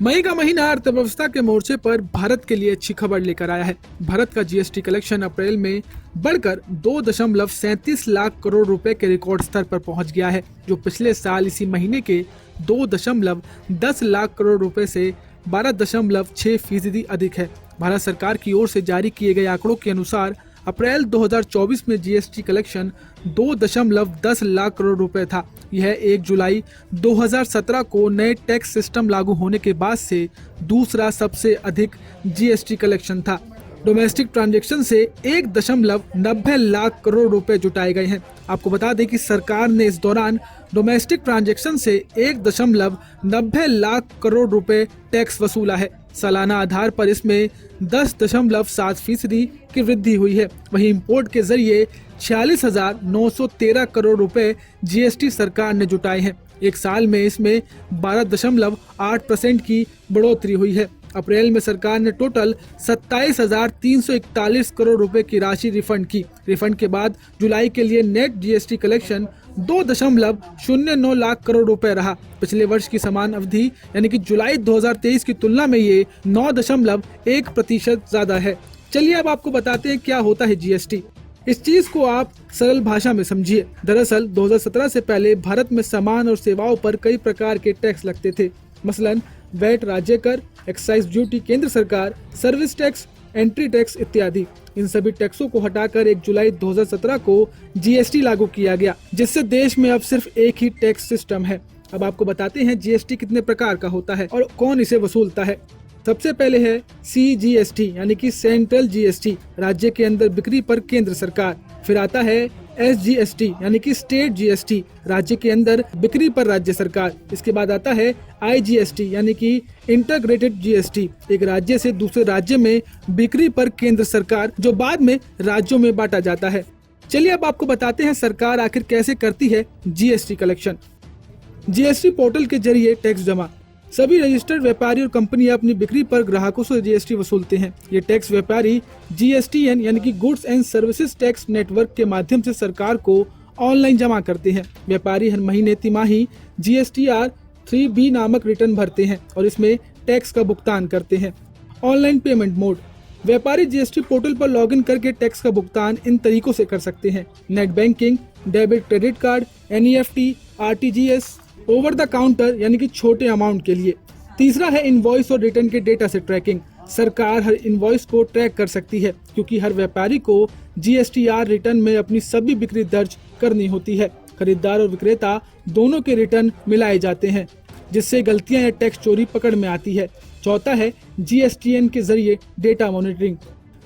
मई का महीना अर्थव्यवस्था के मोर्चे पर भारत के लिए अच्छी खबर लेकर आया है। भारत का जीएसटी कलेक्शन अप्रैल में बढ़कर 2.37 लाख करोड़ रुपए के रिकॉर्ड स्तर पर पहुंच गया है, जो पिछले साल इसी महीने के 2.10 लाख करोड़ रुपए से 12.6% अधिक है। भारत सरकार की ओर से जारी किए गए आंकड़ों के अनुसार अप्रैल 2024 में जीएसटी कलेक्शन 2.10 लाख करोड़ रुपए था। यह 1 जुलाई 2017 को नए टैक्स सिस्टम लागू होने के बाद से दूसरा सबसे अधिक जीएसटी कलेक्शन था। डोमेस्टिक ट्रांजैक्शन से 1.90 लाख करोड़ रुपए जुटाए गए हैं। आपको बता दें कि सरकार ने इस दौरान डोमेस्टिक ट्रांजैक्शन से 1.90 लाख करोड़ रुपए टैक्स वसूला है। सालाना आधार पर इसमें 10.7% की वृद्धि हुई है। वहीं इंपोर्ट के जरिए 46,913 करोड़ रुपए जीएसटी सरकार ने जुटाए हैं। एक साल में इसमें 12.8% की बढ़ोतरी हुई है। अप्रैल में सरकार ने टोटल 27,341 करोड़ रुपए की राशि रिफंड की। रिफंड के बाद जुलाई के लिए net GST collection 2.09 lakh crore रुपए रहा। पिछले वर्ष की समान अवधि यानी कि जुलाई 2023 की तुलना में ये 9.1% ज्यादा है। चलिए अब आपको बताते हैं क्या होता है जीएसटी। इस चीज को आप सरल भाषा में समझिए। दरअसल 2017 से पहले भारत में सामान और सेवाओं पर कई प्रकार के टैक्स लगते थे। मसलन वैट राज्य कर, एक्साइज ड्यूटी केंद्र सरकार, सर्विस टैक्स, एंट्री टैक्स इत्यादि। इन सभी टैक्सों को हटाकर 1 जुलाई 2017 को जीएसटी लागू किया गया, जिससे देश में अब सिर्फ एक ही टैक्स सिस्टम है। अब आपको बताते हैं जीएसटी कितने प्रकार का होता है और कौन इसे वसूलता है। सबसे पहले है सीजीएसटी यानी कि सेंट्रल जीएसटी, राज्य के अंदर बिक्री पर केंद्र सरकार। फिर आता है एसजीएसटी यानी कि स्टेट जीएसटी, राज्य के अंदर बिक्री पर राज्य सरकार। इसके बाद आता है आईजीएसटी यानी कि इंटीग्रेटेड जीएसटी, एक राज्य से दूसरे राज्य में बिक्री पर केंद्र सरकार, जो बाद में राज्यों में बांटा जाता है। चलिए अब आपको बताते हैं सरकार आखिर कैसे करती है जीएसटी कलेक्शन। जीएसटी पोर्टल के जरिए टैक्स जमा। सभी रजिस्टर्ड व्यापारी और कंपनियां अपनी बिक्री पर ग्राहकों से जीएसटी वसूलते हैं। ये टैक्स व्यापारी जीएसटीएन यानी कि goods and services tax network के माध्यम से सरकार को ऑनलाइन जमा करते हैं। व्यापारी हर महीने तिमाही जीएसटीआर 3B नामक रिटर्न भरते हैं और इसमें टैक्स का भुगतान करते हैं। Online payment mode. व्यापारी जीएसटी पोर्टल पर लॉगिन करके टैक्स का भुगतान इन तरीकों से कर सकते हैं: net banking, debit credit card, NEFT, RTGS, over the counter यानी कि छोटे अमाउंट के लिए। तीसरा है इनवॉइस और रिटर्न के डेटा से ट्रैकिंग। सरकार हर इनवॉइस को ट्रैक कर सकती है, क्योंकि हर व्यापारी को जीएसटीआर रिटर्न में अपनी सभी बिक्री दर्ज करनी होती है। खरीदार और विक्रेता दोनों के रिटर्न मिलाए जाते हैं, जिससे गलतियां या टैक्स चोरी पकड़ में आती है। चौथा है जीएसटीएन के जरिए डेटा मॉनिटरिंग।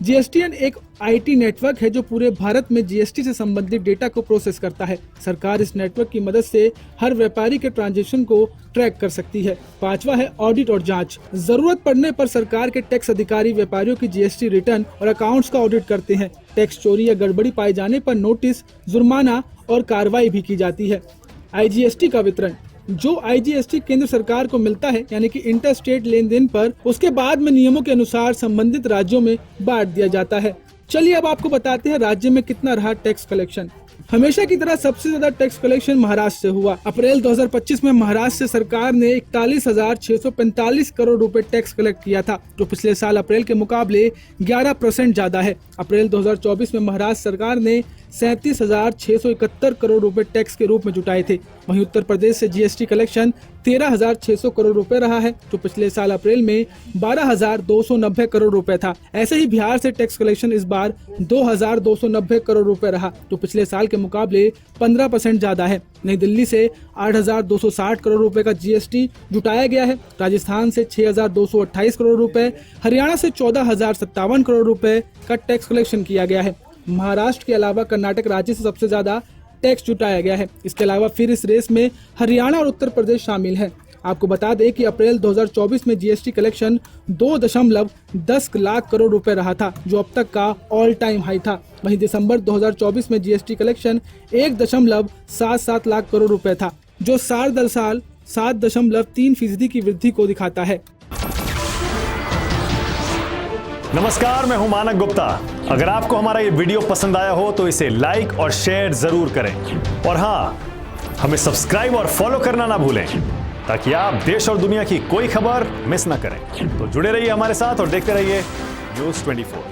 जीएसटीएन एक आईटी नेटवर्क है जो पूरे भारत में जीएसटी से संबंधित डेटा को प्रोसेस करता है। सरकार इस नेटवर्क की मदद से हर व्यापारी के ट्रांजैक्शन को ट्रैक कर सकती है। पांचवा है ऑडिट और जांच। जरूरत पड़ने पर सरकार के टैक्स अधिकारी व्यापारियों की जीएसटी रिटर्न और अकाउंट्स का ऑडिट करते हैं। टैक्स चोरी या गड़बड़ी पाए जाने पर नोटिस, जुर्माना और कार्रवाई भी की जाती है। आईजीएसटी का वितरण। जो आईजीएसटी केंद्र सरकार को मिलता है यानी कि इंटर स्टेट लेन देन पर, उसके बाद में नियमों के अनुसार संबंधित राज्यों में बांट दिया जाता है। चलिए अब आपको बताते हैं राज्य में कितना रहा टैक्स कलेक्शन। हमेशा की तरह सबसे ज्यादा टैक्स कलेक्शन महाराष्ट्र से हुआ। अप्रैल 2025 में महाराष्ट्र से सरकार ने 41,645 करोड़ रुपए टैक्स कलेक्ट किया था, जो पिछले साल अप्रैल के मुकाबले 11% ज्यादा है। अप्रैल 2024 में महाराष्ट्र सरकार ने 37,671 करोड़ रुपए टैक्स के रूप में जुटाए थे। वहीं उत्तर प्रदेश से जीएसटी कलेक्शन 13,600 करोड़ रुपए रहा है, जो पिछले साल अप्रैल में 12,290 करोड़ रुपए था। ऐसे ही बिहार से टैक्स कलेक्शन इस बार 2,290 करोड़ रुपए रहा, जो पिछले साल के मुकाबले 15% ज्यादा है। नई दिल्ली से 8,260 करोड़ रुपए का जीएसटी जुटाया गया है। राजस्थान से 6,228 करोड़ रुपए, हरियाणा से 14,057 करोड़ रुपए का टैक्स कलेक्शन किया गया है। महाराष्ट्र के अलावा कर्नाटक राज्य से सबसे ज्यादा टैक्स जुटाया गया है। इसके अलावा फिर इस रेस में हरियाणा और उत्तर प्रदेश शामिल हैं। आपको बता दें कि अप्रैल 2024 में जीएसटी कलेक्शन 2.10 लाख करोड़ रुपए रहा था, जो अब तक का ऑल टाइम हाई था। वहीं दिसंबर 2024 में जीएसटी कलेक्शन 1.77 लाख करोड़ रुपए था, जो साल दर साल 7.3% की वृद्धि को दिखाता है। नमस्कार, मैं हूं मानक गुप्ता। अगर आपको हमारा ये वीडियो पसंद आया हो तो इसे लाइक और शेयर जरूर करें, और हां, हमें सब्सक्राइब और फॉलो करना ना भूलें, ताकि आप देश और दुनिया की कोई खबर मिस ना करें। तो जुड़े रहिए हमारे साथ और देखते रहिए News 24।